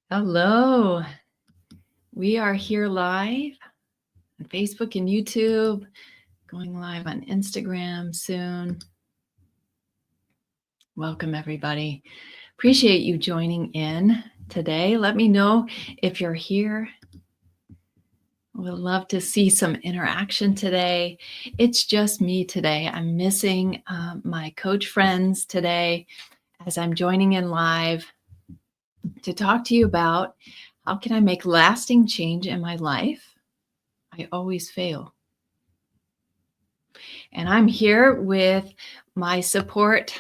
Hello. We are here live on Facebook and YouTube, going live on Instagram soon. Welcome, everybody. Appreciate you joining in today. Let me know if you're here. We'd love to see some interaction today. It's just me today. I'm missing my coach friends today as I'm joining in live to talk to you about how can I make lasting change in my life. I always fail. And I'm here with my support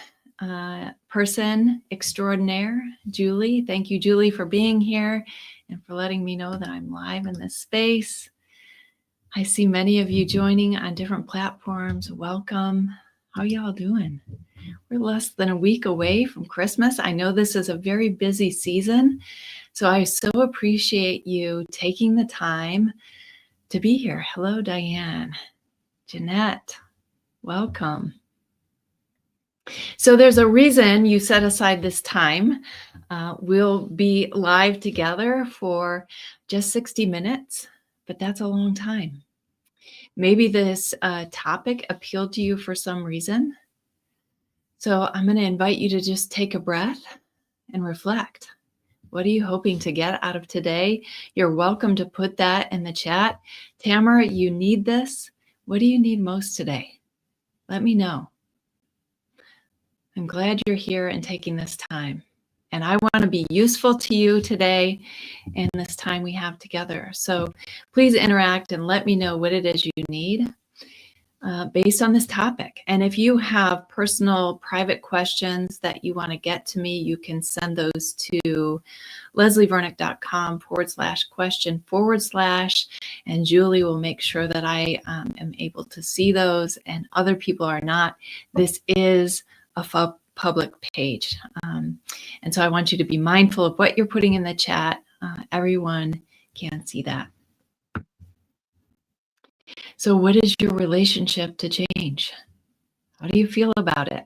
person extraordinaire, Julie. Thank you, Julie, for being here and for letting me know that I'm live in this space. I see many of you joining on different platforms. Welcome. How y'all doing? We're less than a week away from Christmas. I know this is a very busy season, so I so appreciate you taking the time to be here. Hello, Diane. Jeanette, welcome. So there's a reason you set aside this time. We'll be live together for just 60 minutes, but that's a long time. Maybe this topic appealed to you for some reason. So I'm going to invite you to just take a breath and reflect. What are you hoping to get out of today? You're welcome to put that in the chat. Tamara, you need this. What do you need most today? Let me know. I'm glad you're here and taking this time. And I want to be useful to you today in this time we have together. So please interact and let me know what it is you need based on this topic. And if you have personal private questions that you want to get to me, you can send those to leslievernick.com/question/, and Julie will make sure that I am able to see those and other people are not. This is a public page. And so I want you to be mindful of what you're putting in the chat. Everyone can see that. So what is your relationship to change? How do you feel about it?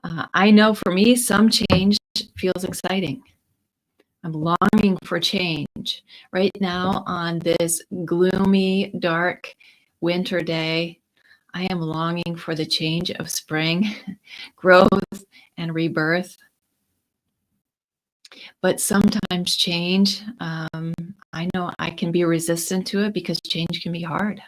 I know for me, some change feels exciting. I'm longing for change. Right now on this gloomy, dark winter day, I am longing for the change of spring, growth, and rebirth. But sometimes change, I know I can be resistant to it because change can be hard.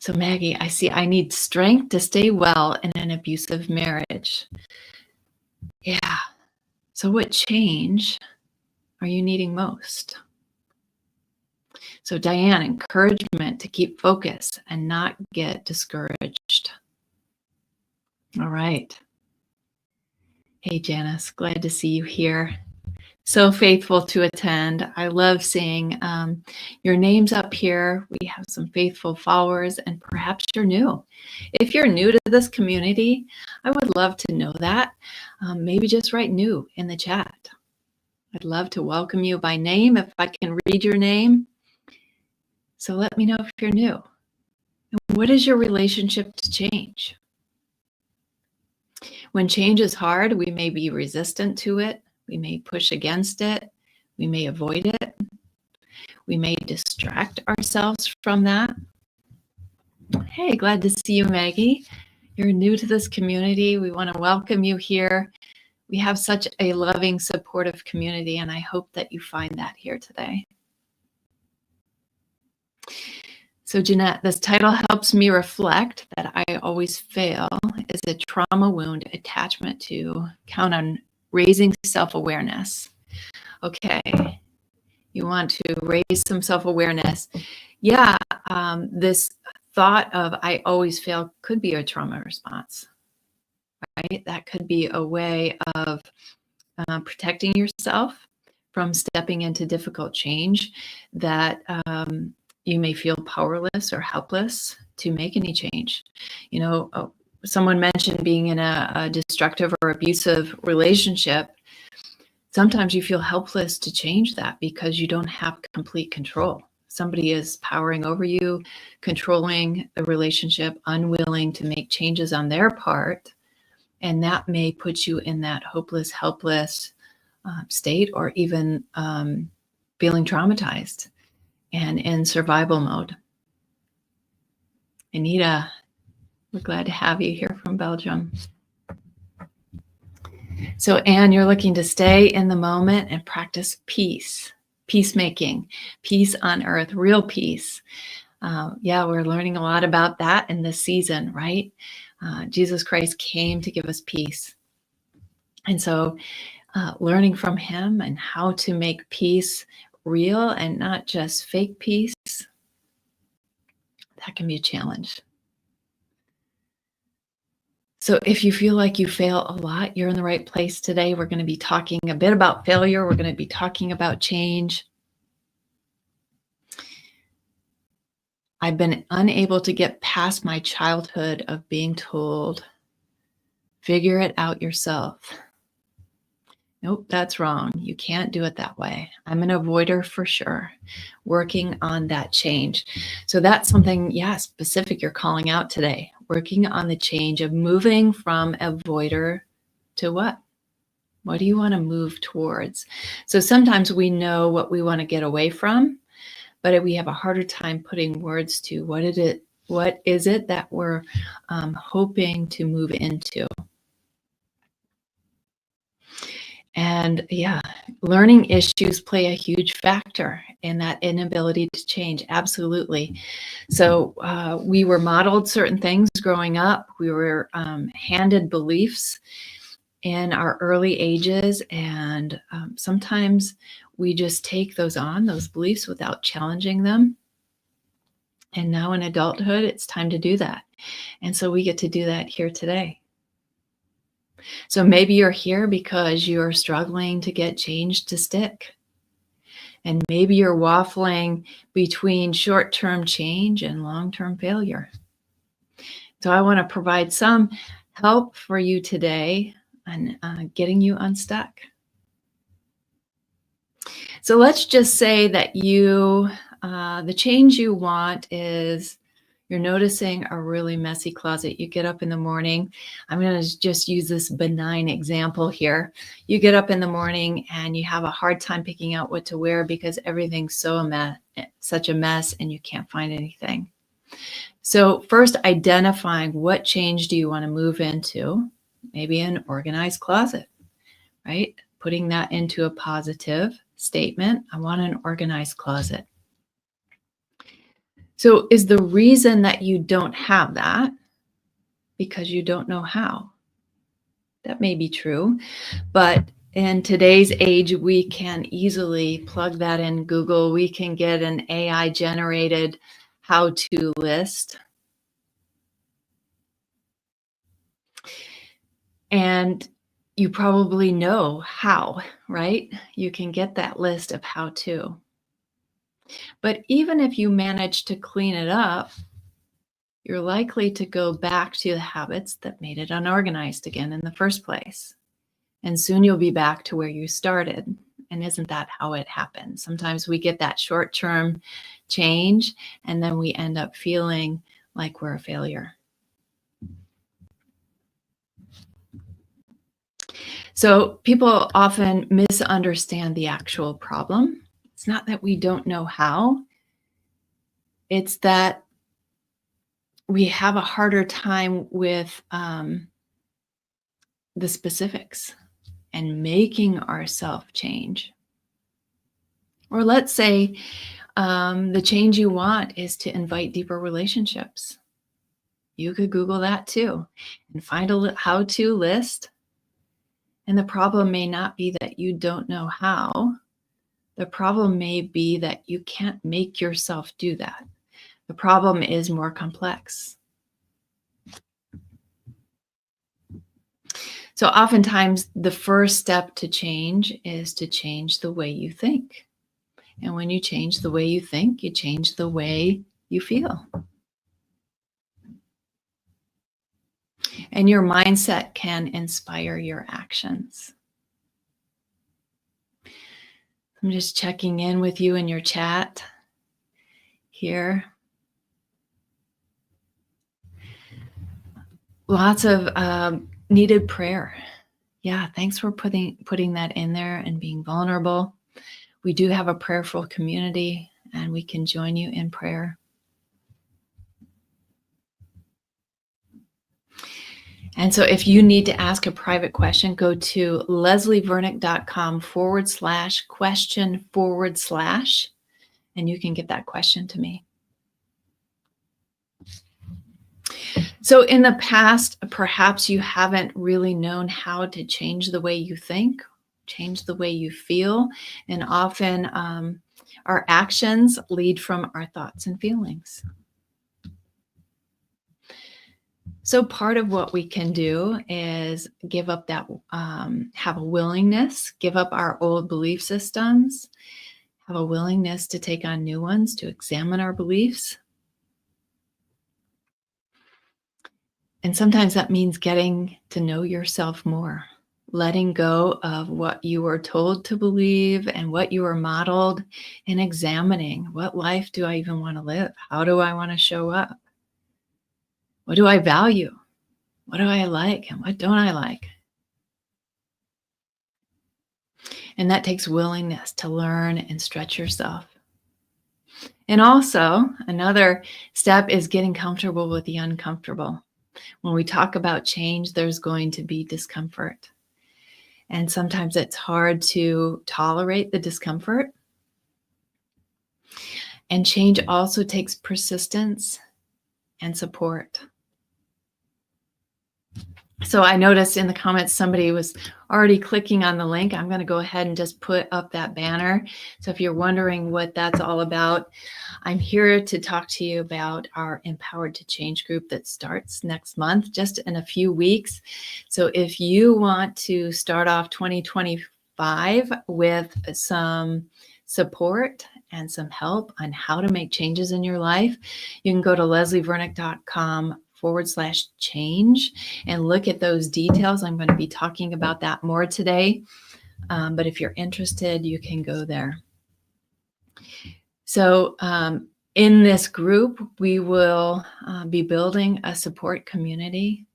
So Maggie, I see I need strength to stay well in an abusive marriage. Yeah. So what change are you needing most? So Diane, encouragement to keep focus and not get discouraged. All right. Hey, Janice, glad to see you here. So faithful to attend. I love seeing your names up here. We have some faithful followers and perhaps you're new. If you're new to this community, I would love to know that. Maybe just write new in the chat. I'd love to welcome you by name if I can read your name. So let me know if you're new. And what is your relationship to change? When change is hard, we may be resistant to it. We may push against it. We may avoid it. We may distract ourselves from that. Hey, glad to see you, Maggie. You're new to this community. We want to welcome you here. We have such a loving, supportive community, and I hope that you find that here today. So Jeanette, this title helps me reflect that I always fail is a trauma wound attachment to count on raising self-awareness. Okay, you want to raise some self-awareness. Yeah, this thought of I always fail could be a trauma response, right? That could be a way of protecting yourself from stepping into difficult change that you may feel powerless or helpless to make any change. You know, someone mentioned being in a destructive or abusive relationship. Sometimes you feel helpless to change that because you don't have complete control. Somebody is powering over you, controlling the relationship, unwilling to make changes on their part. And that may put you in that hopeless, helpless state, or even feeling traumatized and in survival mode. Anita, we're glad to have you here from Belgium. So, Anne, you're looking to stay in the moment and practice peace, peacemaking, peace on earth, real peace. Yeah, we're learning a lot about that in this season, right? Jesus Christ came to give us peace. And so learning from him and how to make peace real and not just fake peace, that can be a challenge. So if you feel like you fail a lot, you're in the right place today. We're going to be talking a bit about failure. We're going to be talking about change. I've been unable to get past my childhood of being told, figure it out yourself. Nope, that's wrong. You can't do it that way. I'm an avoider for sure, working on that change. So that's something, specific you're calling out today, working on the change of moving from avoider to what? What do you want to move towards? So sometimes we know what we want to get away from, but we have a harder time putting words to what is it that we're hoping to move into. And learning issues play a huge factor in that inability to change. Absolutely. So we were modeled certain things growing up. We were handed beliefs in our early ages. And sometimes we just take those beliefs without challenging them. And now in adulthood, it's time to do that. And so we get to do that here today. So maybe you're here because you're struggling to get change to stick. And maybe you're waffling between short-term change and long-term failure. So I want to provide some help for you today on getting you unstuck. So let's just say that the change you want is you're noticing a really messy closet. You get up in the morning. I'm going to just use this benign example here. You get up in the morning and you have a hard time picking out what to wear because everything's such a mess and you can't find anything. So first, identifying what change do you want to move into? Maybe an organized closet, right? Putting that into a positive statement. I want an organized closet. So is the reason that you don't have that because you don't know how? That may be true, but in today's age, we can easily plug that in Google. We can get an AI generated how-to list. And you probably know how, right? You can get that list of how to. But even if you manage to clean it up, you're likely to go back to the habits that made it unorganized again in the first place. And soon you'll be back to where you started. And isn't that how it happens? Sometimes we get that short-term change, and then we end up feeling like we're a failure. So people often misunderstand the actual problem. It's not that we don't know how. It's that we have a harder time with the specifics and making ourselves change. Or let's say the change you want is to invite deeper relationships. You could Google that too and find a how-to list. And the problem may not be that you don't know how. The problem may be that you can't make yourself do that. The problem is more complex. So oftentimes the first step to change is to change the way you think. And when you change the way you think, you change the way you feel. And your mindset can inspire your actions. I'm just checking in with you in your chat here. Lots of needed prayer. Yeah, thanks for putting that in there and being vulnerable. We do have a prayerful community, and we can join you in prayer. And so if you need to ask a private question, go to leslievernick.com/question/, and you can get that question to me. So in the past, perhaps you haven't really known how to change the way you think, change the way you feel, and often our actions lead from our thoughts and feelings. So part of what we can do is give up that, have a willingness, give up our old belief systems, have a willingness to take on new ones, to examine our beliefs. And sometimes that means getting to know yourself more, letting go of what you were told to believe and what you were modeled, and examining, what life do I even want to live? How do I want to show up? What do I value? What do I like and what don't I like? And that takes willingness to learn and stretch yourself. And also, another step is getting comfortable with the uncomfortable. When we talk about change, there's going to be discomfort. And sometimes it's hard to tolerate the discomfort. And change also takes persistence and support. So I noticed in the comments somebody was already clicking on the link. I'm going to go ahead and just put up that banner. So if you're wondering what that's all about, I'm here to talk to you about our Empowered to Change group that starts next month, just in a few weeks. So if you want to start off 2025 with some support and some help on how to make changes in your life, you can go to leslievernick.com/change and look at those details. I'm going to be talking about that more today. But if you're interested, you can go there. So in this group, we will be building a support community.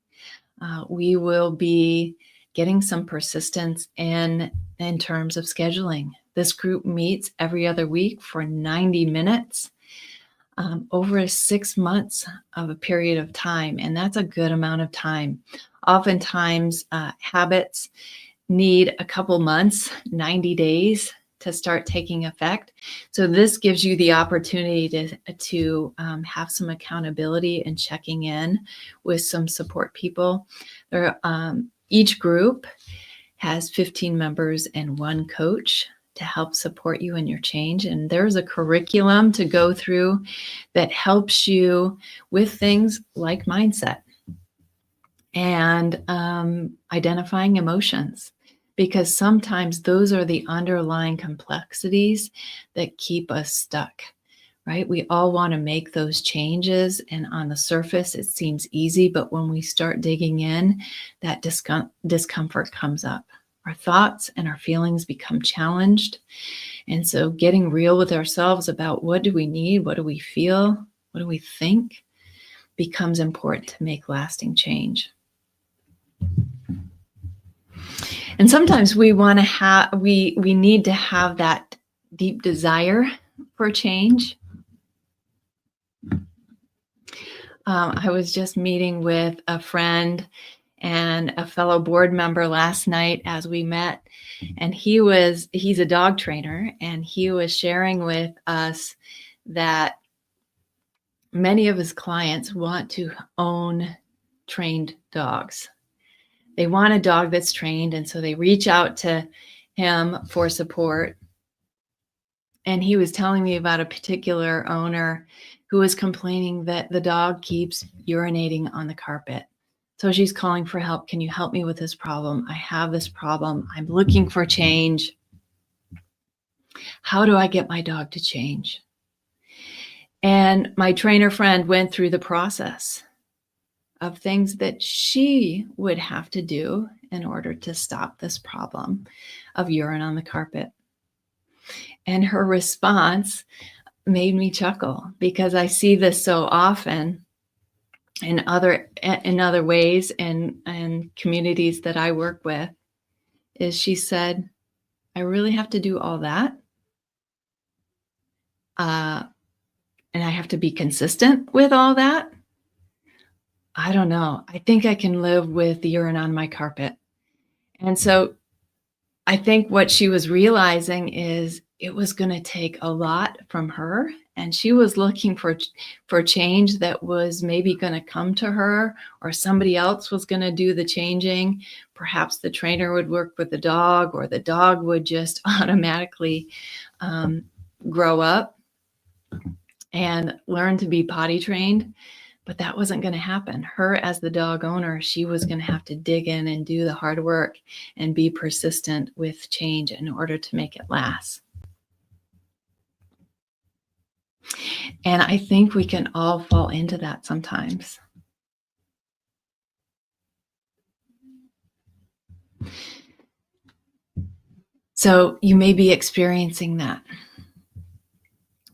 We will be getting some persistence in terms of scheduling. This group meets every other week for 90 minutes. Over 6 months of a period of time, and that's a good amount of time. Oftentimes, habits need a couple months, 90 days to start taking effect. So this gives you the opportunity to have some accountability and checking in with some support people. Each group has 15 members and one coach to help support you in your change. And there's a curriculum to go through that helps you with things like mindset and identifying emotions, because sometimes those are the underlying complexities that keep us stuck, right? We all want to make those changes, and on the surface, it seems easy, but when we start digging in, that discomfort comes up. Our thoughts and our feelings become challenged. And so getting real with ourselves about what do we need, what do we feel, what do we think, becomes important to make lasting change. And sometimes we want to have, we need to have that deep desire for change. I was just meeting with a friend and a fellow board member last night as we met, and he's a dog trainer, and he was sharing with us that many of his clients want to own trained dogs. They want a dog that's trained, and so they reach out to him for support. And he was telling me about a particular owner who was complaining that the dog keeps urinating on the carpet. So she's calling for help. Can you help me with this problem? I have this problem. I'm looking for change. How do I get my dog to change? And my trainer friend went through the process of things that she would have to do in order to stop this problem of urine on the carpet. And her response made me chuckle, because I see this so often in other ways and communities that I work with. is she said, I really have to do all that. Uh, and I have to be consistent with all that. I don't know. I think I can live with urine on my carpet. And so I think what she was realizing is it was going to take a lot from her, and she was looking for change that was maybe going to come to her, or somebody else was going to do the changing. Perhaps the trainer would work with the dog, or the dog would just automatically grow up and learn to be potty trained. But that wasn't going to happen. Her, as the dog owner, she was going to have to dig in and do the hard work and be persistent with change in order to make it last. And I think we can all fall into that sometimes. So you may be experiencing that.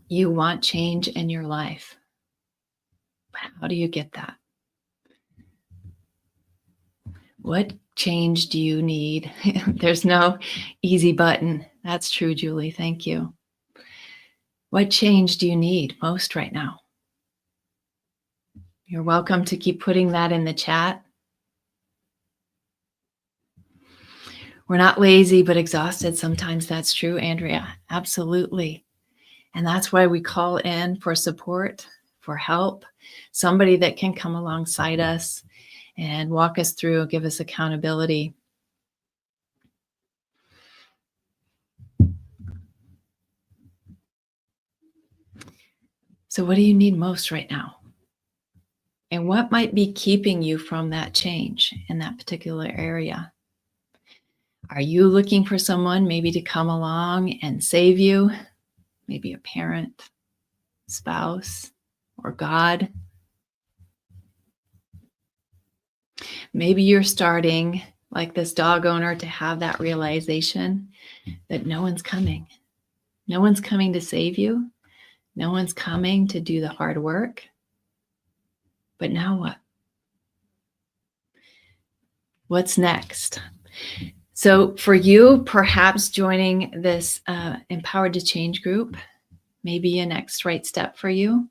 You want change in your life. But how do you get that? What change do you need? There's no easy button. That's true, Julie. Thank you. What change do you need most right now? You're welcome to keep putting that in the chat. We're not lazy, but exhausted. Sometimes that's true, Andrea. Absolutely. And that's why we call in for support, for help, somebody that can come alongside us and walk us through, give us accountability. So what do you need most right now? And what might be keeping you from that change in that particular area? Are you looking for someone maybe to come along and save you? Maybe a parent, spouse, or God? Maybe you're starting, like this dog owner, to have that realization that no one's coming. No one's coming to save you. No one's coming to do the hard work. But now what? What's next? So for you, perhaps joining this Empowered to Change group may be a next right step for you.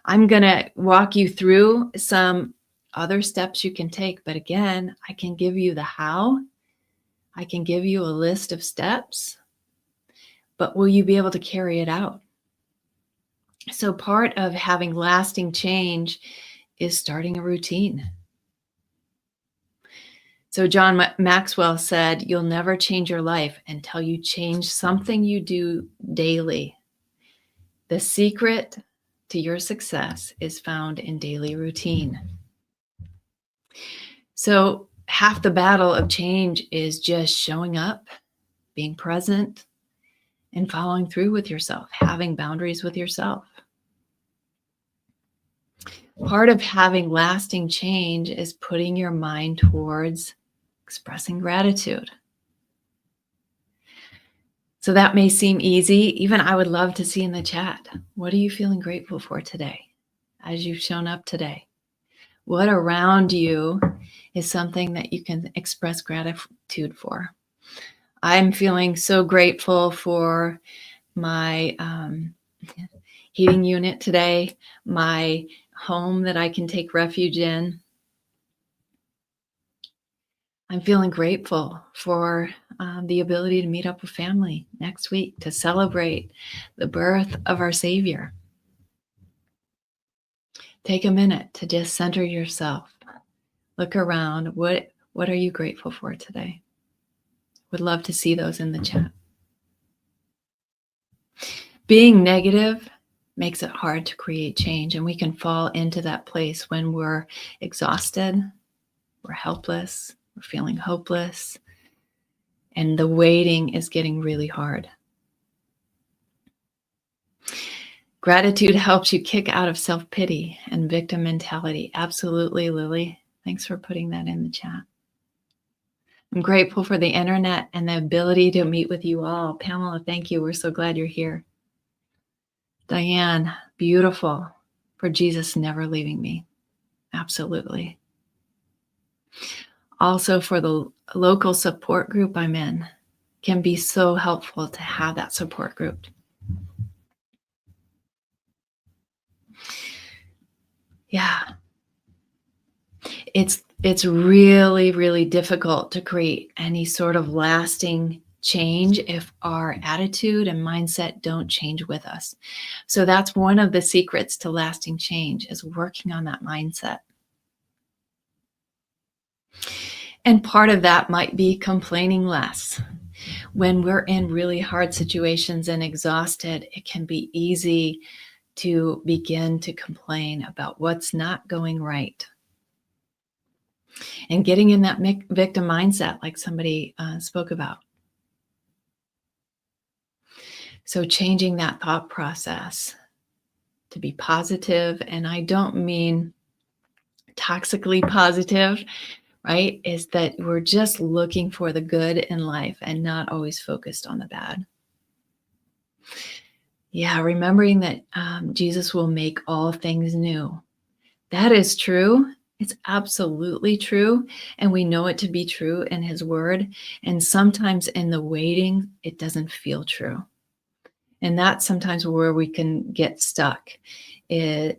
I'm going to walk you through some other steps you can take. But again, I can give you the how. I can give you a list of steps. But will you be able to carry it out? So part of having lasting change is starting a routine. So John Maxwell said, you'll never change your life until you change something you do daily. The secret to your success is found in daily routine. So half the battle of change is just showing up, being present, and following through with yourself, having boundaries with yourself. Part of having lasting change is putting your mind towards expressing gratitude. So that may seem easy. Even I would love to see in the chat, what are you feeling grateful for today as you've shown up today? What around you is something that you can express gratitude for? I'm feeling so grateful for my heating unit today, my home that I can take refuge in. I'm feeling grateful for the ability to meet up with family next week to celebrate the birth of our Savior. Take a minute to just center yourself. Look around. What are you grateful for today? Would love to see those in the chat. Being negative makes it hard to create change, and we can fall into that place when we're exhausted, we're helpless, we're feeling hopeless, and the waiting is getting really hard. Gratitude helps you kick out of self-pity and victim mentality. Absolutely, Lily. Thanks for putting that in the chat. I'm grateful for the internet and the ability to meet with you all. Pamela, thank you. We're so glad you're here. Diane, beautiful. For Jesus never leaving me. Absolutely. Also, for the local support group I'm in, can be so helpful to have that support group. Yeah, it's really, really difficult to create any sort of lasting change if our attitude and mindset don't change with us. So that's one of the secrets to lasting change, is working on that mindset. And part of that might be complaining less. When we're in really hard situations and exhausted, it can be easy to begin to complain about what's not going right. And getting in that victim mindset, like somebody spoke about. So changing that thought process to be positive, and I don't mean toxically positive, right? Is that we're just looking for the good in life and not always focused on the bad. Yeah, remembering that Jesus will make all things new. That is true. It's absolutely true. And we know it to be true in his word. And sometimes in the waiting, it doesn't feel true. And that's sometimes where we can get stuck. And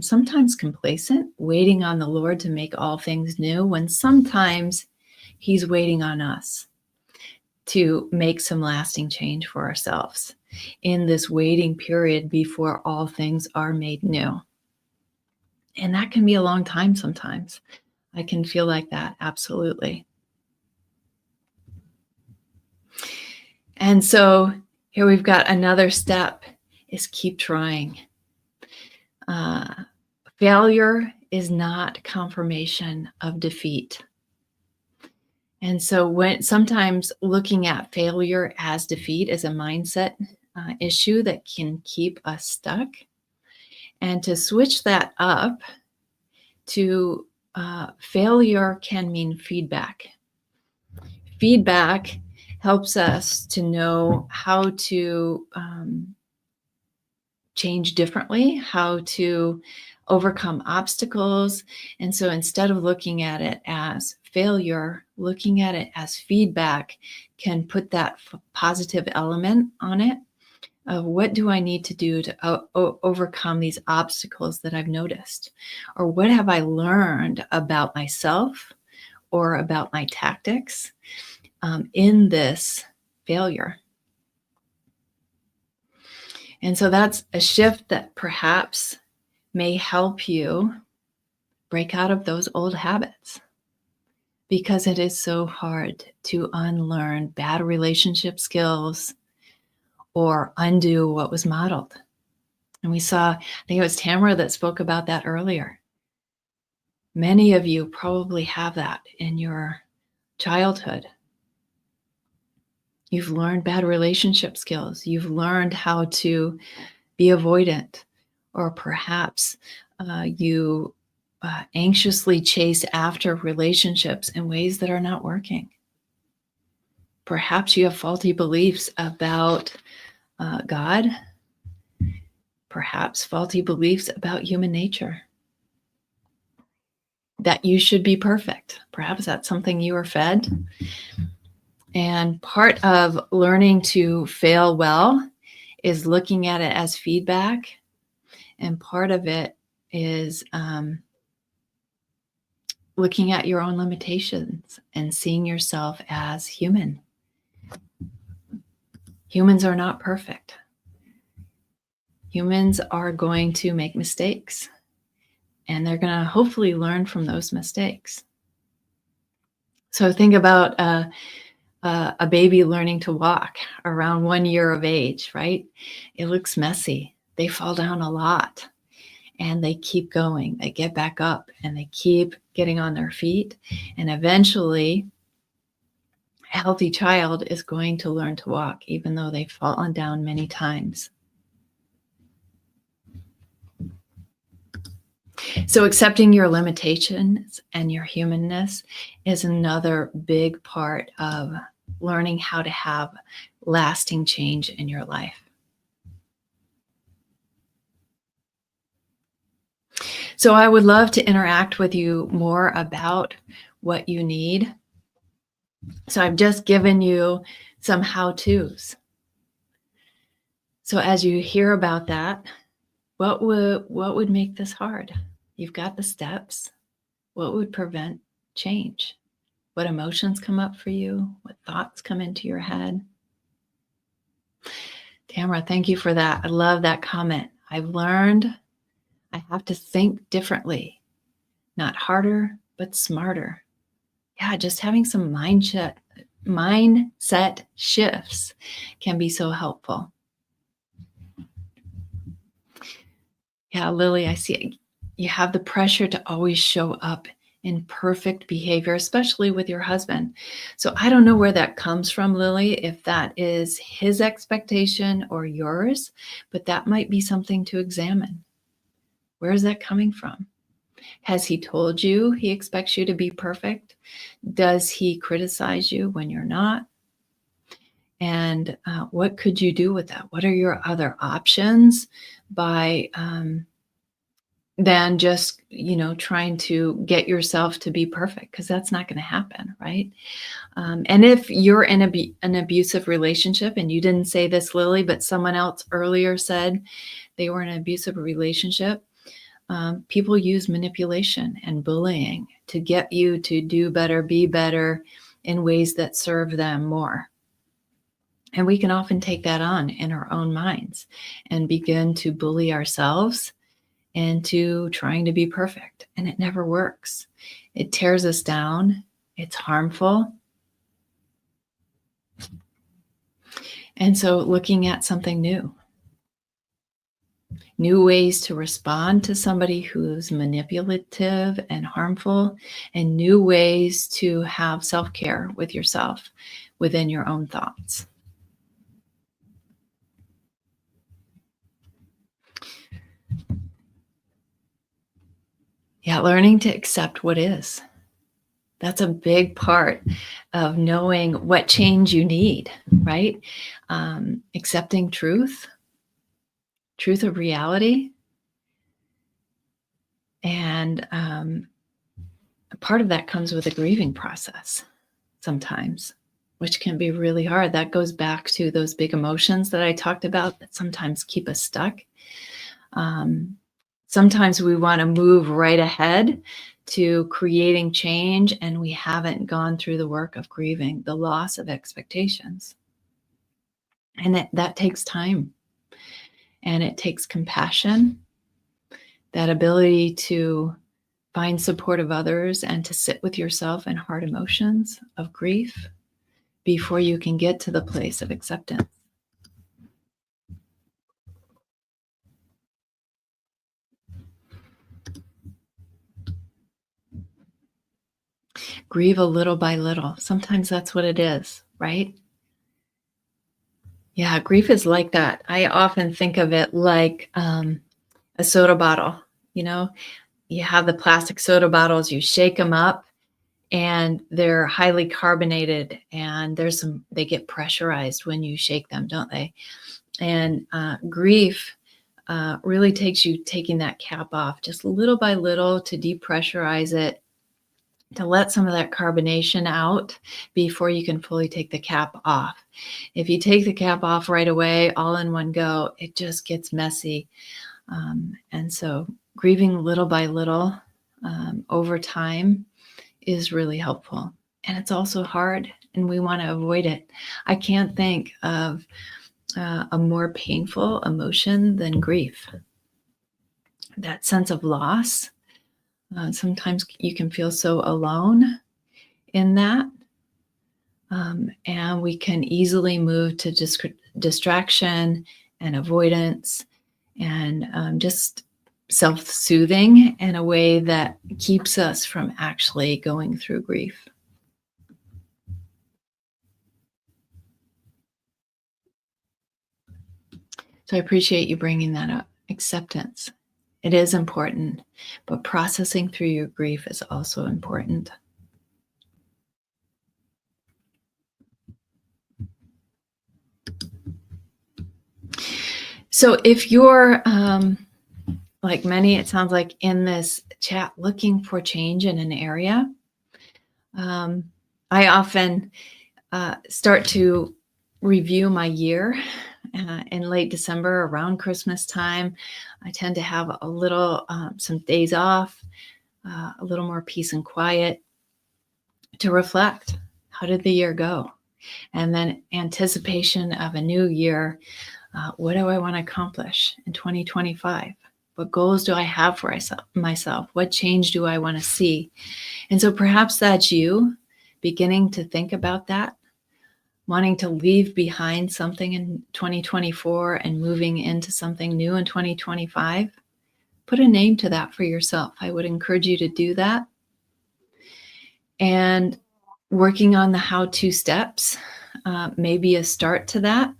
sometimes complacent, waiting on the Lord to make all things new, when sometimes he's waiting on us to make some lasting change for ourselves in this waiting period before all things are made new. And that can be a long time sometimes. I can feel like that, absolutely. And so here we've got another step, is keep trying. Failure is not confirmation of defeat. And so when sometimes looking at failure as defeat is a mindset issue that can keep us stuck. And to switch that up to failure can mean feedback. Feedback helps us to know how to change differently, how to overcome obstacles. And so instead of looking at it as failure, looking at it as feedback can put that positive element on it of what do I need to do to overcome these obstacles that I've noticed? Or what have I learned about myself or about my tactics in this failure? And so that's a shift that perhaps may help you break out of those old habits, because it is so hard to unlearn bad relationship skills or undo what was modeled. And we saw, I think it was Tamara that spoke about that earlier. Many of you probably have that in your childhood. You've learned bad relationship skills. You've learned how to be avoidant, or perhaps you anxiously chase after relationships in ways that are not working. Perhaps you have faulty beliefs about God, perhaps faulty beliefs about human nature, that you should be perfect. Perhaps that's something you were fed. And part of learning to fail well is looking at it as feedback. And part of it is looking at your own limitations and seeing yourself as human. Humans are not perfect. Humans are going to make mistakes, and they're going to hopefully learn from those mistakes. So think about a baby learning to walk around 1 year of age, right? It looks messy. They fall down a lot, and they keep going. They get back up, and they keep getting on their feet. And eventually, a healthy child is going to learn to walk, even though they've fallen down many times. So accepting your limitations and your humanness is another big part of learning how to have lasting change in your life. So I would love to interact with you more about what you need. So I've just given you some how-tos. So as you hear about that, what would make this hard? You've got the steps. What would prevent change? What emotions come up for you? What thoughts come into your head? Tamara, thank you for that. I love that comment. I've learned I have to think differently, not harder, but smarter. Yeah, just having some mindset shifts can be so helpful. Yeah, Lily, I see you have the pressure to always show up in perfect behavior, especially with your husband. So I don't know where that comes from, Lily, if that is his expectation or yours, but that might be something to examine. Where is that coming from? Has he told you he expects you to be perfect? Does he criticize you when you're not? And what could you do with that? What are your other options by than just, trying to get yourself to be perfect? Because that's not going to happen, right? And if you're in an abusive relationship, and you didn't say this, Lily, but someone else earlier said they were in an abusive relationship, people use manipulation and bullying to get you to do better, be better in ways that serve them more. And we can often take that on in our own minds and begin to bully ourselves into trying to be perfect. And it never works. It tears us down. It's harmful. And so looking at something new ways to respond to somebody who's manipulative and harmful, and new ways to have self-care with yourself within your own thoughts. Yeah, learning to accept what is. That's a big part of knowing what change you need, right? Accepting truth of reality. And part of that comes with a grieving process sometimes, which can be really hard. That goes back to those big emotions that I talked about that sometimes keep us stuck. Sometimes we want to move right ahead to creating change, and we haven't gone through the work of grieving the loss of expectations. And that takes time, and it takes compassion, that ability to find support of others and to sit with yourself in hard emotions of grief before you can get to the place of acceptance. Grieve a little by little. Sometimes that's what it is, right? Yeah, grief is like that. I often think of it like a soda bottle. You have the plastic soda bottles, you shake them up, and they're highly carbonated, and they get pressurized when you shake them, don't they? And grief really takes you taking that cap off just little by little to depressurize it, to let some of that carbonation out before you can fully take the cap off. If you take the cap off right away, all in one go, it just gets messy. And so grieving little by little over time is really helpful. And it's also hard, and we want to avoid it. I can't think of a more painful emotion than grief. That sense of loss. Sometimes you can feel so alone in that. And we can easily move to distraction and avoidance and just self-soothing in a way that keeps us from actually going through grief. So I appreciate you bringing that up. Acceptance. It is important, but processing through your grief is also important. So if you're, like many, it sounds like in this chat, looking for change in an area, Um, I often start to review my year in late December around Christmas time. I tend to have a little, some days off, a little more peace and quiet to reflect. How did the year go? And then anticipation of a new year. What do I want to accomplish in 2025? What goals do I have for myself? What change do I want to see? And so perhaps that's you beginning to think about that, wanting to leave behind something in 2024 and moving into something new in 2025. Put a name to that for yourself. I would encourage you to do that. And working on the how-to steps may be a start to that.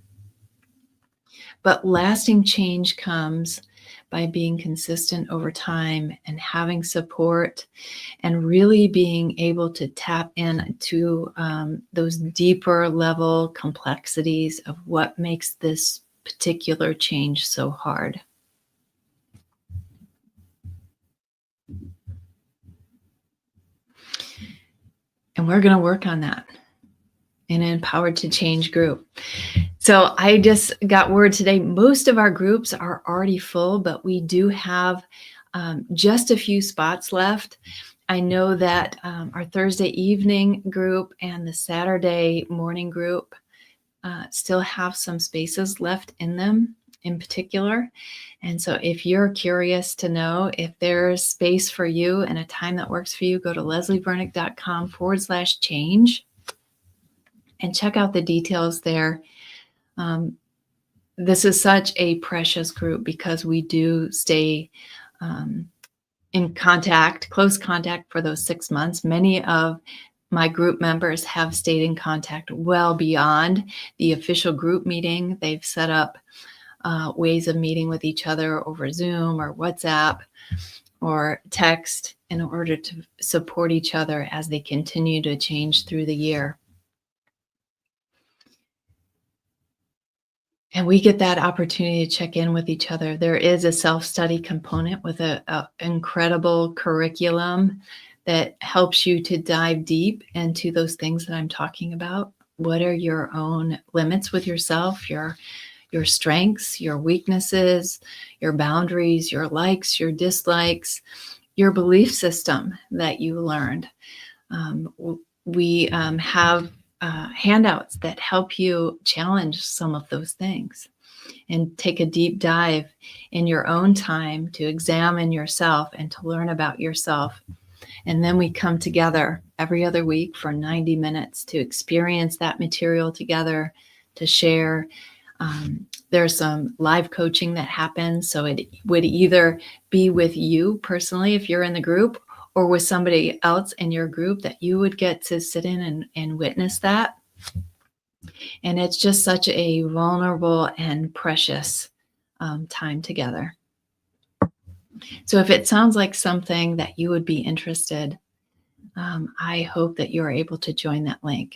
But lasting change comes by being consistent over time and having support and really being able to tap into those deeper level complexities of what makes this particular change so hard. And we're going to work on that in an Empowered to Change group. So I just got word today, most of our groups are already full, but we do have just a few spots left. I know that our Thursday evening group and the Saturday morning group still have some spaces left in them in particular. And so if you're curious to know if there's space for you and a time that works for you, go to leslievernick.com/change and check out the details there. This is such a precious group because we do stay in contact, close contact for those 6 months. Many of my group members have stayed in contact well beyond the official group meeting. They've set up ways of meeting with each other over Zoom or WhatsApp or text in order to support each other as they continue to change through the year. And we get that opportunity to check in with each other. There is a self-study component with an incredible curriculum that helps you to dive deep into those things that I'm talking about. What are your own limits with yourself, your strengths, your weaknesses, your boundaries, your likes, your dislikes, your belief system that you learned. We have handouts that help you challenge some of those things and take a deep dive in your own time to examine yourself and to learn about yourself. And then we come together every other week for 90 minutes to experience that material together, to share. There's some live coaching that happens. So it would either be with you personally if you're in the group, or with somebody else in your group that you would get to sit in and witness that. And it's just such a vulnerable and precious time together. So if it sounds like something that you would be interested, I hope that you're able to join that link.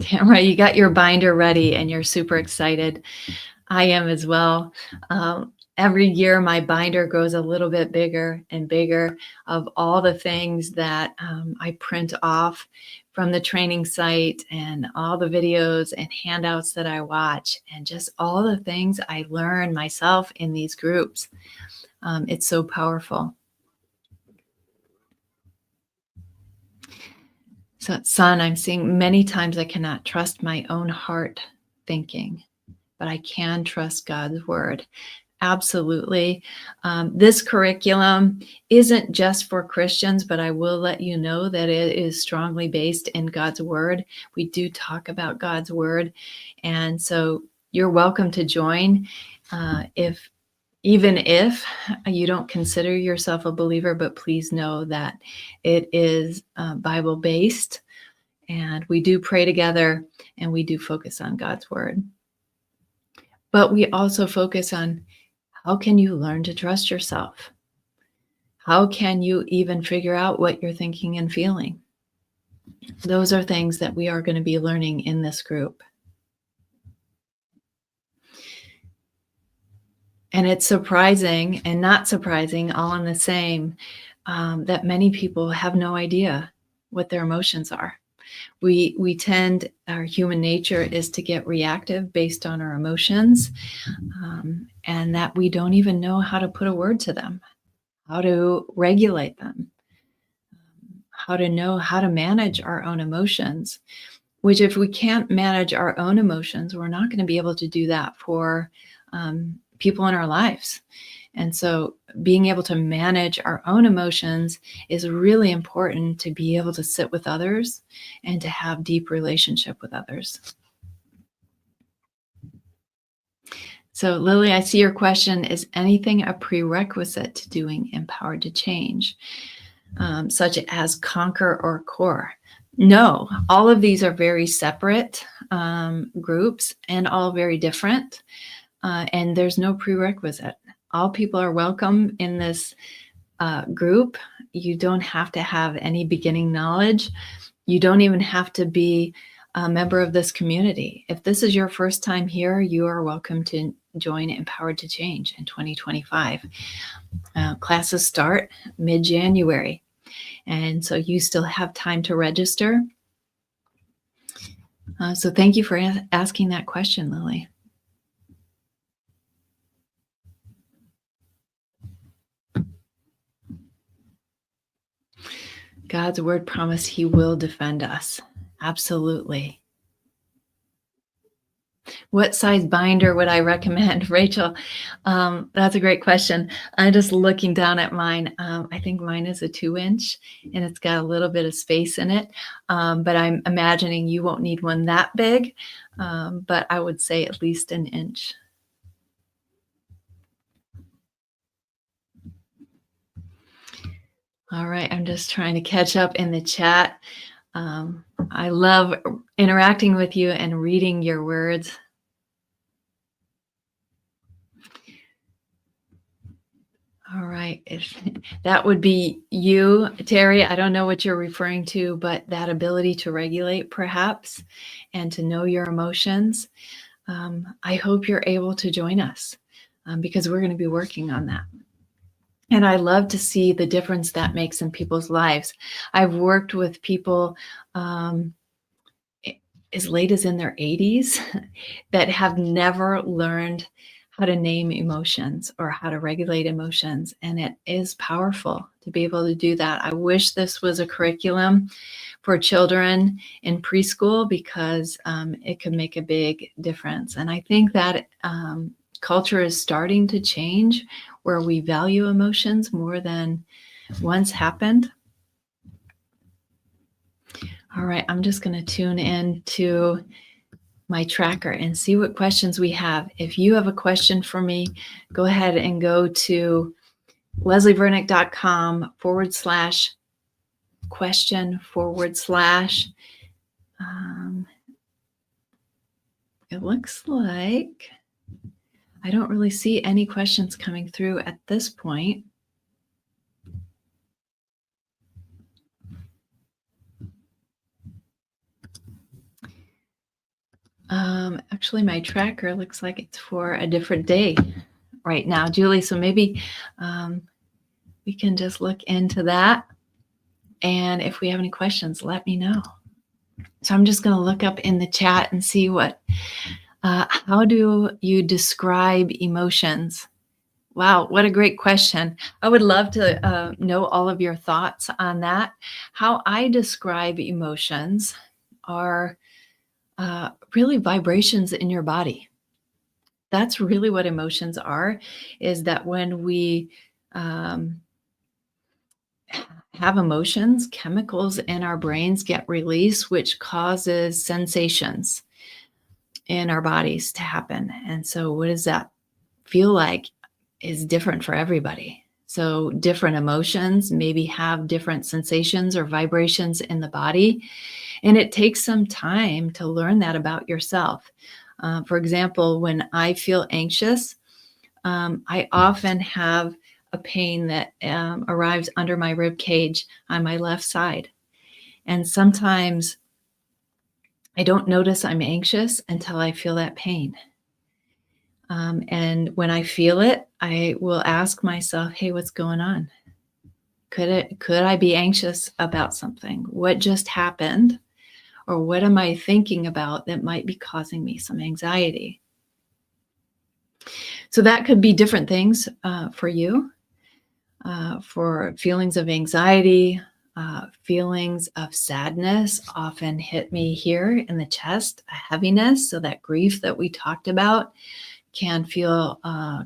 Tamara, you got your binder ready and you're super excited. I am as well. Every year my binder grows a little bit bigger and bigger of all the things that I print off from the training site and all the videos and handouts that I watch and just all the things I learn myself in these groups. It's so powerful. So, son, I'm seeing many times I cannot trust my own heart thinking, but I can trust God's word. Absolutely. This curriculum isn't just for Christians, but I will let you know that it is strongly based in God's word. We do talk about God's word. And so you're welcome to join even if you don't consider yourself a believer, but please know that it is Bible-based, and we do pray together, and we do focus on God's word. But we also focus on how can you learn to trust yourself? How can you even figure out what you're thinking and feeling? Those are things that we are going to be learning in this group. And it's surprising and not surprising all in the same, that many people have no idea what their emotions are. We tend, our human nature is to get reactive based on our emotions, and that we don't even know how to put a word to them, how to regulate them, how to know how to manage our own emotions. Which, if we can't manage our own emotions, we're not going to be able to do that for people in our lives. And so being able to manage our own emotions is really important to be able to sit with others and to have deep relationship with others. So Lily, I see your question, is anything a prerequisite to doing Empowered to Change, such as conquer or core? No, all of these are very separate groups and all very different. And there's no prerequisite. All people are welcome in this group. You don't have to have any beginning knowledge. You don't even have to be a member of this community. If this is your first time here, you are welcome to join Empowered to Change in 2025. Classes start mid-January. And so you still have time to register. So thank you for asking that question, Lily. God's word promised he will defend us. Absolutely. What size binder would I recommend, Rachel? That's a great question. I'm just looking down at mine. I think mine is a 2-inch and it's got a little bit of space in it. But I'm imagining you won't need one that big. But I would say at least an inch. All right, I'm just trying to catch up in the chat. I love interacting with you and reading your words. All right, if that would be you, Terry. I don't know what you're referring to, but that ability to regulate perhaps and to know your emotions. I hope you're able to join us because we're going to be working on that. And I love to see the difference that makes in people's lives. I've worked with people as late as in their 80s that have never learned how to name emotions or how to regulate emotions. And it is powerful to be able to do that. I wish this was a curriculum for children in preschool because it could make a big difference. And I think that culture is starting to change where we value emotions more than once happened. All right, I'm just going to tune in to my tracker and see what questions we have. If you have a question for me, go ahead and go to leslievernick.com/question/. It looks like I don't really see any questions coming through at this point. Actually, my tracker looks like it's for a different day right now, Julie. So maybe we can just look into that. And if we have any questions, let me know. So I'm just going to look up in the chat and see how do you describe emotions? Wow, what a great question. I would love to know all of your thoughts on that. How I describe emotions are really vibrations in your body. That's really what emotions are, is that when we have emotions, chemicals in our brains get released, which causes sensations in our bodies to happen. And so what does that feel like is different for everybody. So different emotions maybe have different sensations or vibrations in the body. And it takes some time to learn that about yourself. For example, when I feel anxious, I often have a pain that arrives under my rib cage on my left side. And sometimes I don't notice I'm anxious until I feel that pain. And when I feel it, I will ask myself, hey, what's going on? Could I be anxious about something? What just happened? Or what am I thinking about that might be causing me some anxiety? So that could be different things for you. For feelings of anxiety, feelings of sadness often hit me here in the chest, a heaviness. So that grief that we talked about can feel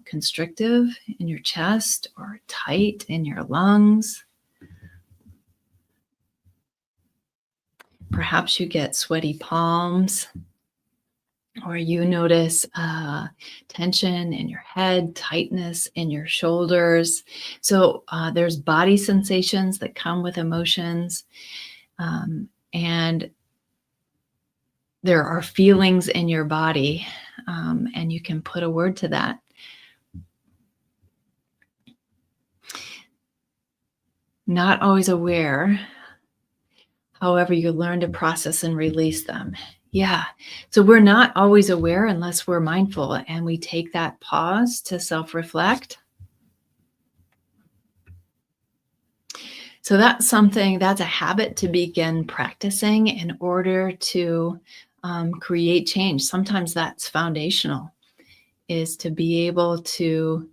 constrictive in your chest or tight in your lungs. Perhaps you get sweaty palms, or you notice tension in your head, tightness in your shoulders. So there's body sensations that come with emotions, and there are feelings in your body, and you can put a word to that. Not always aware. However, you learn to process and release them. Yeah. So we're not always aware unless we're mindful and we take that pause to self-reflect. So that's a habit to begin practicing in order to create change. Sometimes that's foundational, is to be able to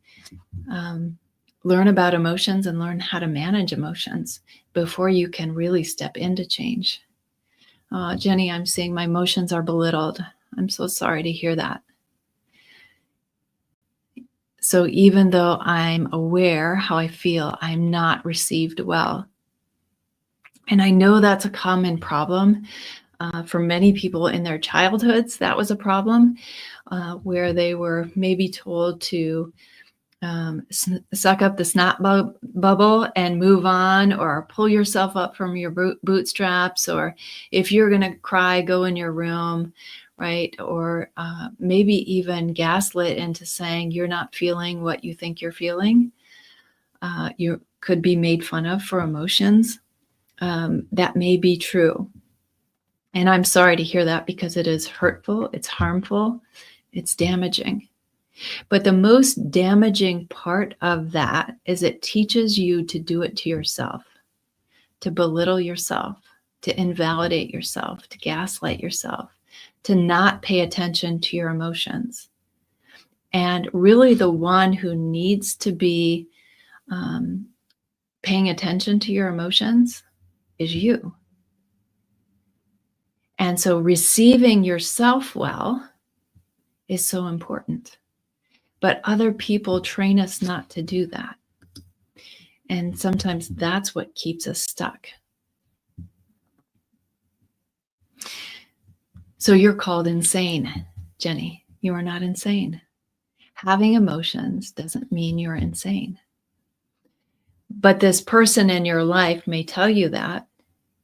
learn about emotions and learn how to manage emotions before you can really step into change. Jenny, I'm seeing my emotions are belittled. I'm so sorry to hear that. So even though I'm aware how I feel, I'm not received well. And I know that's a common problem for many people in their childhoods. That was a problem where they were maybe told to suck up the snot bubble and move on, or pull yourself up from your bootstraps, or if you're going to cry, go in your room, right? Or maybe even gaslit into saying you're not feeling what you think you're feeling. You could be made fun of for emotions. That may be true. And I'm sorry to hear that, because it is hurtful, it's harmful, it's damaging. But the most damaging part of that is it teaches you to do it to yourself, to belittle yourself, to invalidate yourself, to gaslight yourself, to not pay attention to your emotions. And really the one who needs to be paying attention to your emotions is you. And so receiving yourself well is so important. But other people train us not to do that. And sometimes that's what keeps us stuck. So you're called insane, Jenny. You are not insane. Having emotions doesn't mean you're insane. But this person in your life may tell you that,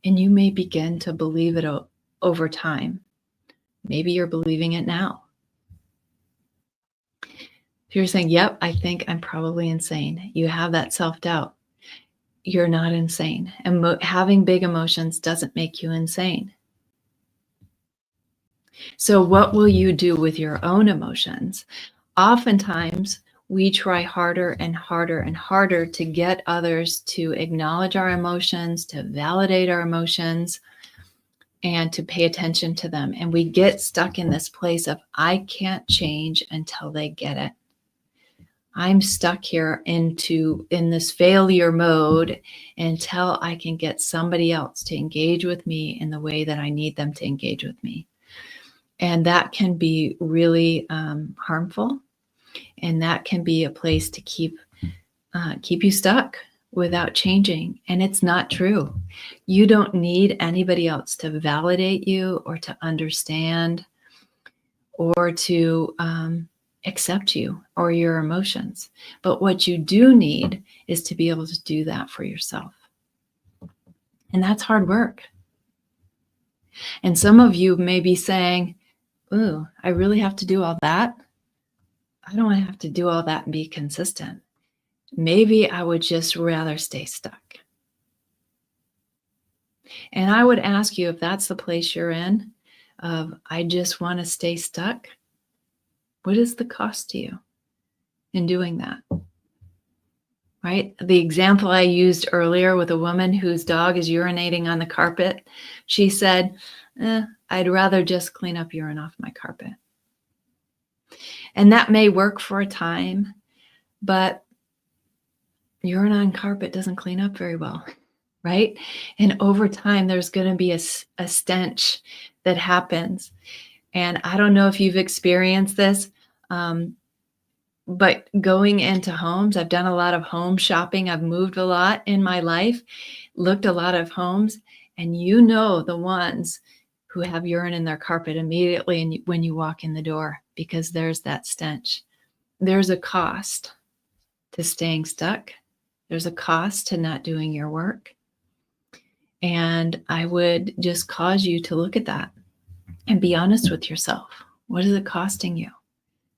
and you may begin to believe it over time. Maybe you're believing it now. If you're saying, yep, I think I'm probably insane, you have that self-doubt. You're not insane. And having big emotions doesn't make you insane. So what will you do with your own emotions? Oftentimes, we try harder and harder and harder to get others to acknowledge our emotions, to validate our emotions, and to pay attention to them. And we get stuck in this place of, I can't change until they get it. I'm stuck here in this failure mode until I can get somebody else to engage with me in the way that I need them to engage with me. And that can be really harmful. And that can be a place to keep you stuck without changing. And it's not true. You don't need anybody else to validate you or to understand or to accept you or your emotions. But what you do need is to be able to do that for yourself. And that's hard work. And some of you may be saying, ooh, I really have to do all that? I don't want to have to do all that and be consistent. Maybe I would just rather stay stuck. And I would ask you, if that's the place you're in, of I just want to stay stuck, What is the cost to you in doing that? Right? The example I used earlier with a woman whose dog is urinating on the carpet, she said, I'd rather just clean up urine off my carpet. And that may work for a time, but urine on carpet doesn't clean up very well, right? And over time, there's going to be a stench that happens. And I don't know if you've experienced this, but going into homes, I've done a lot of home shopping. I've moved a lot in my life, looked a lot of homes, and you know the ones who have urine in their carpet immediately when you walk in the door, because there's that stench. There's a cost to staying stuck. There's a cost to not doing your work. And I would just cause you to look at that and be honest with yourself. What is it costing you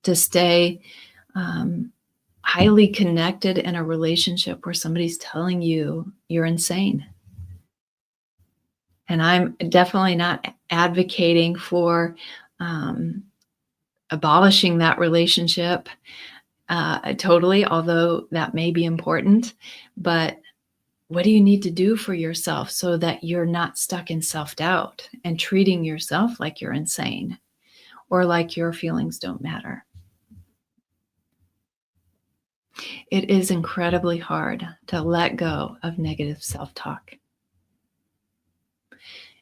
to stay highly connected in a relationship where somebody's telling you you're insane? And I'm definitely not advocating for abolishing that relationship totally, although that may be important. But what do you need to do for yourself so that you're not stuck in self-doubt and treating yourself like you're insane or like your feelings don't matter? It is incredibly hard to let go of negative self-talk.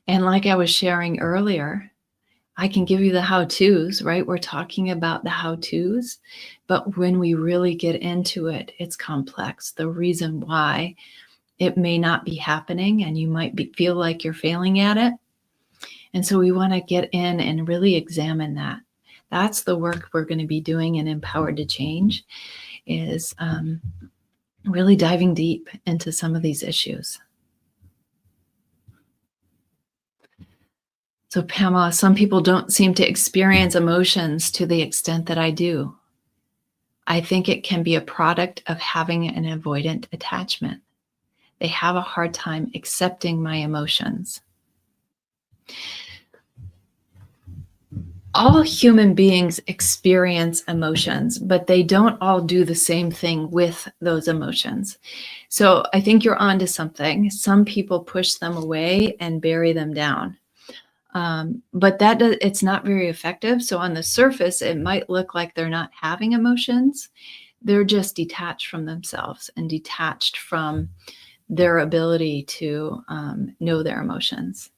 And like I was sharing earlier, I can give you the how-tos, right? We're talking about the how-tos, but when we really get into it, it's complex. The reason why it may not be happening and you might feel like you're failing at it. And so we want to get in and really examine that. That's the work we're going to be doing in Empowered to Change, is really diving deep into some of these issues. So Pamela, some people don't seem to experience emotions to the extent that I do. I think it can be a product of having an avoidant attachment. They have a hard time accepting my emotions. All human beings experience emotions, but they don't all do the same thing with those emotions. So I think you're onto something. Some people push them away and bury them down. But it's not very effective. So on the surface, it might look like they're not having emotions. They're just detached from themselves and detached from their ability to know their emotions.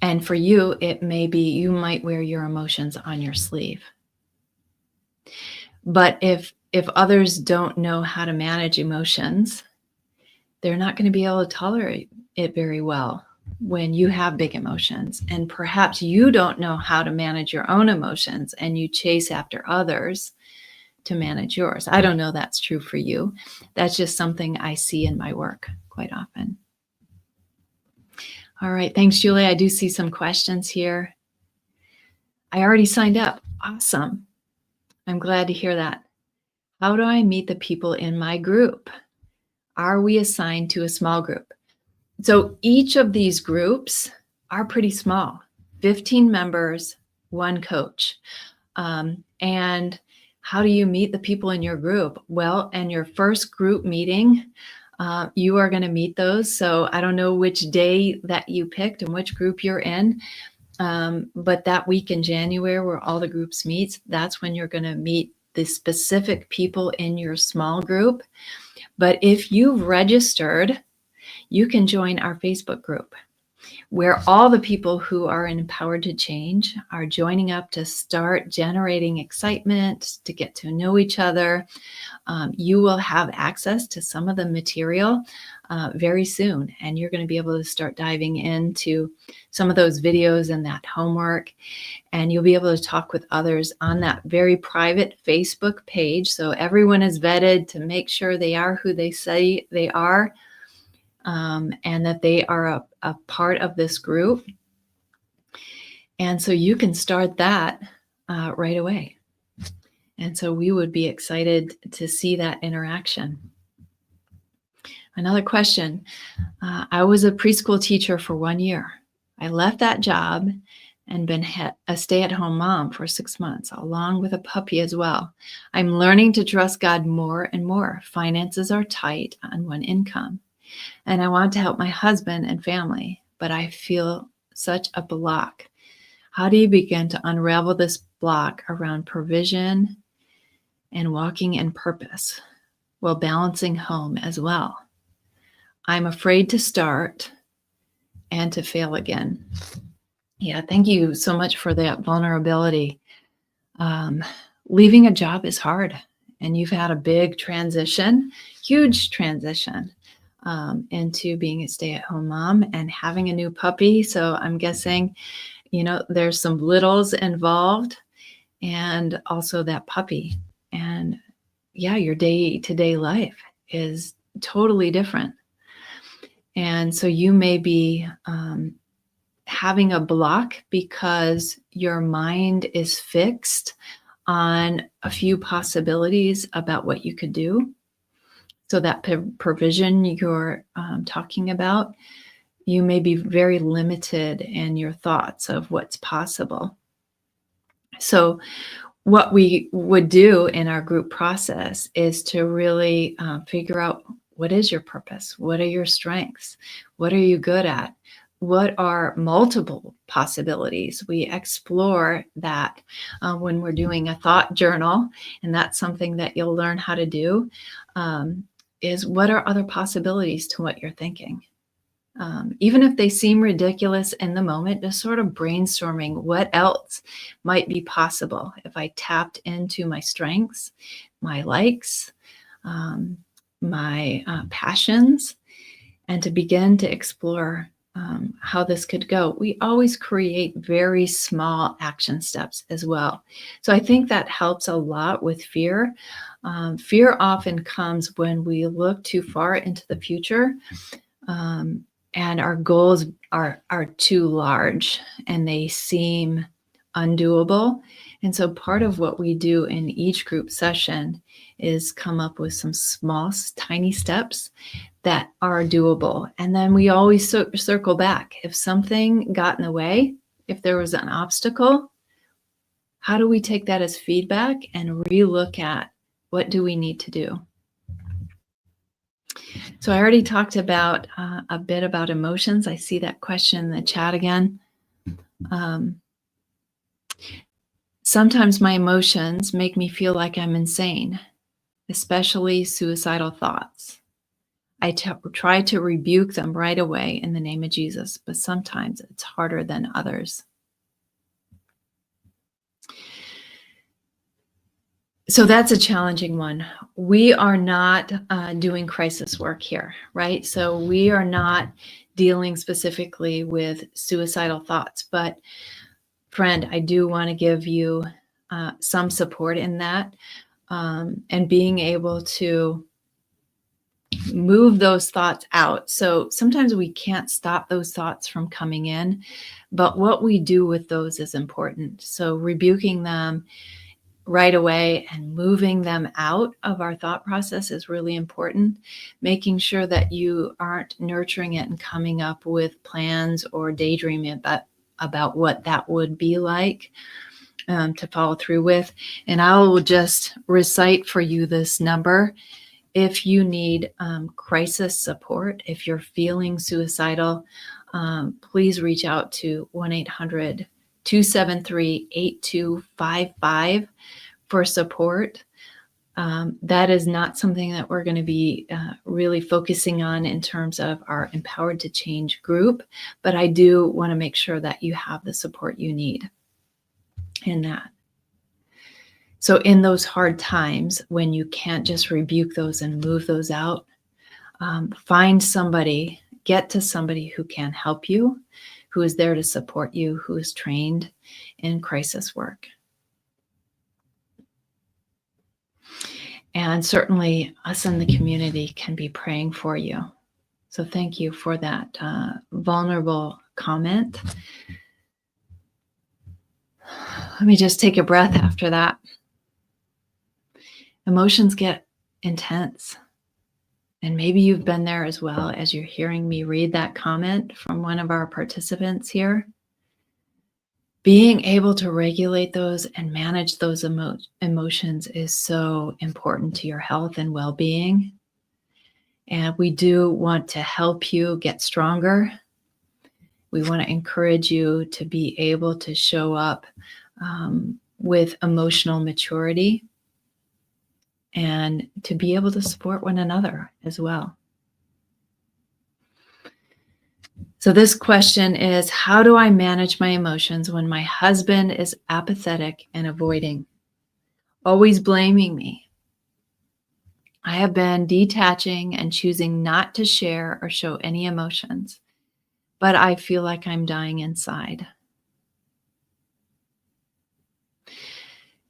And for you, it may be you might wear your emotions on your sleeve. But if others don't know how to manage emotions, they're not going to be able to tolerate it very well when you have big emotions. And perhaps you don't know how to manage your own emotions and you chase after others to manage yours. I don't know that's true for you. That's just something I see in my work quite often. All right. Thanks, Julie. I do see some questions here. I already signed up. Awesome. I'm glad to hear that. How do I meet the people in my group? Are we assigned to a small group? So each of these groups are pretty small, 15 members, one coach. And how do you meet the people in your group? Well, in your first group meeting, you are going to meet those. So I don't know which day that you picked and which group you're in, but that week in January where all the groups meet, that's when you're going to meet the specific people in your small group. But if you've registered, you can join our Facebook group where all the people who are empowered to change are joining up to start generating excitement, to get to know each other. You will have access to some of the material very soon, and you're going to be able to start diving into some of those videos and that homework, and you'll be able to talk with others on that very private Facebook page. So everyone is vetted to make sure they are who they say they are, and that they are a part of this group. And so you can start that right away. And so we would be excited to see that interaction. Another question. I was a preschool teacher for 1 year. I left that job and been a stay-at-home mom for 6 months, along with a puppy as well. I'm learning to trust God more and more. Finances are tight on one income, and I want to help my husband and family, but I feel such a block. How do you begin to unravel this block around provision and walking in purpose while balancing home as well? I'm afraid to start and to fail again. Yeah, thank you so much for that vulnerability. Leaving a job is hard, and you've had a big transition, huge transition into being a stay-at-home mom and having a new puppy. So I'm guessing, there's some littles involved and also that puppy. And yeah, your day-to-day life is totally different. And so you may be having a block because your mind is fixed on a few possibilities about what you could do. So that provision you're talking about, you may be very limited in your thoughts of what's possible. So what we would do in our group process is to really figure out, what is your purpose? What are your strengths? What are you good at? What are multiple possibilities? We explore that when we're doing a thought journal, and that's something that you'll learn how to do, is what are other possibilities to what you're thinking? Even if they seem ridiculous in the moment, just sort of brainstorming what else might be possible if I tapped into my strengths, my likes, my passions, and to begin to explore how this could go. We always create very small action steps as well. So I think that helps a lot with fear. Fear often comes when we look too far into the future and our goals are too large and they seem undoable. And so part of what we do in each group session is come up with some small, tiny steps that are doable. And then we always circle back. If something got in the way, if there was an obstacle, how do we take that as feedback and relook at what do we need to do? So I already talked about a bit about emotions. I see that question in the chat again. Sometimes my emotions make me feel like I'm insane, especially suicidal thoughts. I try to rebuke them right away in the name of Jesus, but sometimes it's harder than others. So that's a challenging one. We are not doing crisis work here, right? So we are not dealing specifically with suicidal thoughts, but friend, I do want to give you some support in that and being able to move those thoughts out. So sometimes we can't stop those thoughts from coming in, but what we do with those is important. So rebuking them right away and moving them out of our thought process is really important. Making sure that you aren't nurturing it and coming up with plans or daydreaming about what that would be like to follow through with. And I will just recite for you this number. If you need crisis support, if you're feeling suicidal, please reach out to 1-800-273-8255 for support. That is not something that we're going to be really focusing on in terms of our Empowered to Change group, but I do want to make sure that you have the support you need in that. So in those hard times when you can't just rebuke those and move those out, find somebody, get to somebody who can help you, who is there to support you, who is trained in crisis work. And certainly us in the community can be praying for you. So thank you for that vulnerable comment. Let me just take a breath after that. Emotions get intense. And maybe you've been there as well as you're hearing me read that comment from one of our participants here. Being able to regulate those and manage those emotions is so important to your health and well-being. And we do want to help you get stronger. We want to encourage you to be able to show up with emotional maturity and to be able to support one another as well. So this question is, how do I manage my emotions when my husband is apathetic and avoiding, always blaming me? I have been detaching and choosing not to share or show any emotions, but I feel like I'm dying inside.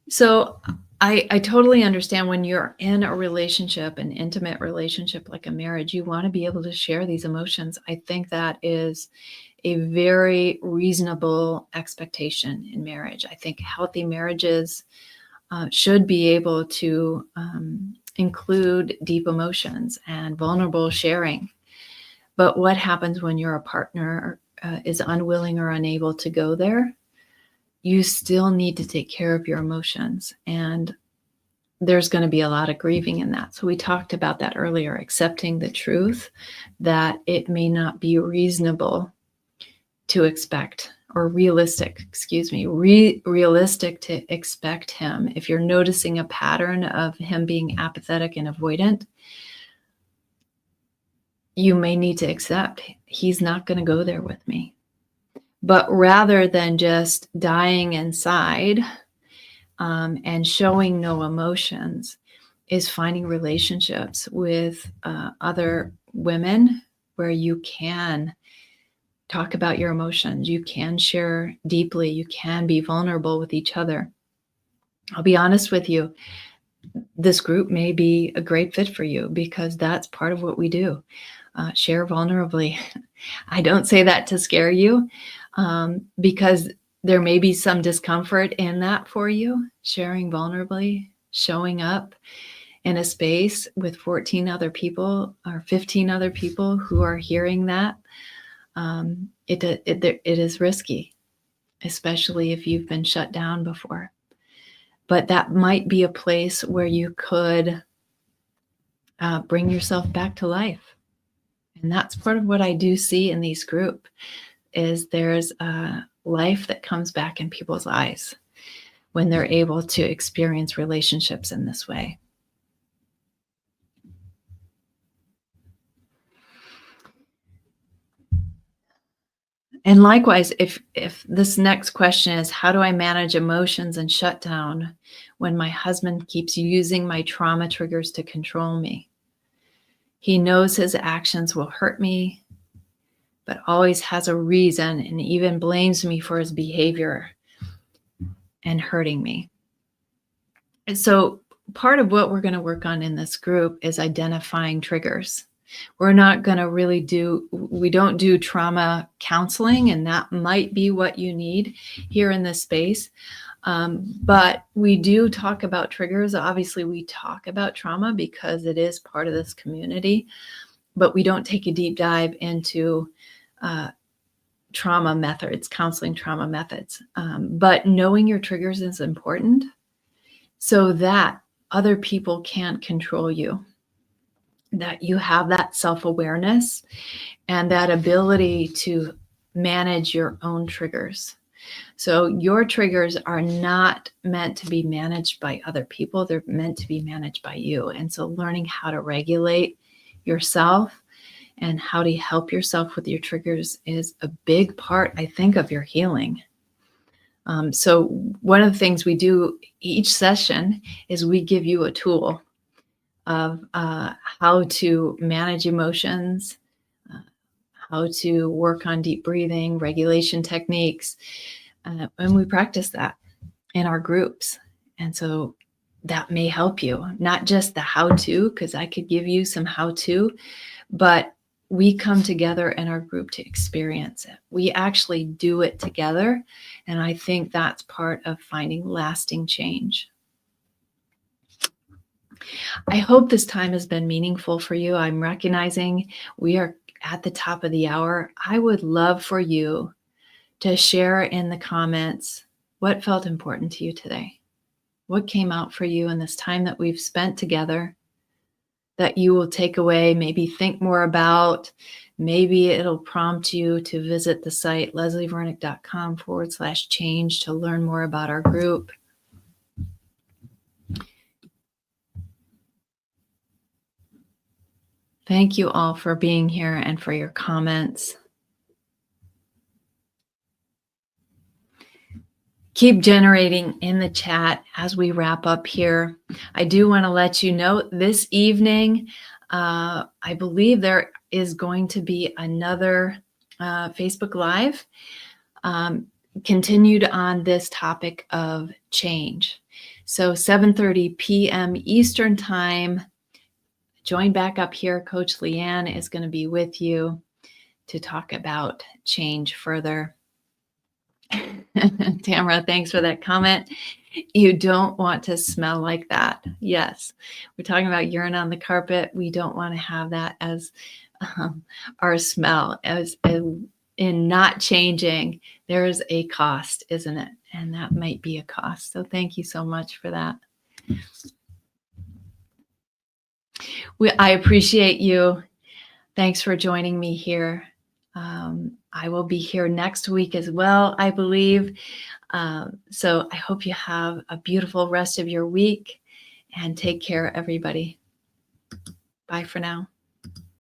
So I totally understand when you're in a relationship, an intimate relationship like a marriage, you want to be able to share these emotions. I think that is a very reasonable expectation in marriage. I think healthy marriages should be able to include deep emotions and vulnerable sharing. But what happens when your partner is unwilling or unable to go there? You still need to take care of your emotions. And there's going to be a lot of grieving in that. So we talked about that earlier, accepting the truth that it may not be reasonable to expect, or realistic to expect him. If you're noticing a pattern of him being apathetic and avoidant, you may need to accept he's not going to go there with me. But rather than just dying inside and showing no emotions, is finding relationships with other women where you can talk about your emotions, you can share deeply, you can be vulnerable with each other. I'll be honest with you, this group may be a great fit for you because that's part of what we do. Share vulnerably. I don't say that to scare you because there may be some discomfort in that for you, sharing vulnerably, showing up in a space with 14 other people or 15 other people who are hearing that. It is risky, especially if you've been shut down before. But that might be a place where you could bring yourself back to life. And that's part of what I do see in these groups is there's a life that comes back in people's eyes when they're able to experience relationships in this way. And likewise, if this next question is, how do I manage emotions and shut down when my husband keeps using my trauma triggers to control me? He knows his actions will hurt me, but always has a reason and even blames me for his behavior and hurting me. And so part of what we're going to work on in this group is identifying triggers. We're not going to we don't do trauma counseling, and that might be what you need here in this space. But we do talk about triggers. Obviously, we talk about trauma because it is part of this community, but we don't take a deep dive into trauma methods, counseling trauma methods. But knowing your triggers is important so that other people can't control you, that you have that self-awareness and that ability to manage your own triggers. So your triggers are not meant to be managed by other people. They're meant to be managed by you. And so learning how to regulate yourself and how to help yourself with your triggers is a big part, I think, of your healing. So one of the things we do each session is we give you a tool of how to manage emotions, how to work on deep breathing, regulation techniques, and we practice that in our groups. And so that may help you, not just the how-to, because I could give you some how-to, but we come together in our group to experience it. We actually do it together. And I think that's part of finding lasting change. I hope this time has been meaningful for you. I'm recognizing we are at the top of the hour. I would love for you to share in the comments what felt important to you today. What came out for you in this time that we've spent together that you will take away, maybe think more about. Maybe it'll prompt you to visit the site leslievernick.com/change to learn more about our group. Thank you all for being here and for your comments. Keep generating in the chat as we wrap up here. I do want to let you know this evening, I believe there is going to be another Facebook Live continued on this topic of change. So 7:30 p.m. Eastern Time. Join back up here. Coach Leanne is going to be with you to talk about change further. Tamara, thanks for that comment. You don't want to smell like that. Yes, we're talking about urine on the carpet. We don't want to have that as our smell. As in not changing, there is a cost, isn't it? And that might be a cost. So thank you so much for that. I appreciate you. Thanks for joining me here. I will be here next week as well, I believe. So I hope you have a beautiful rest of your week and take care, everybody. Bye for now.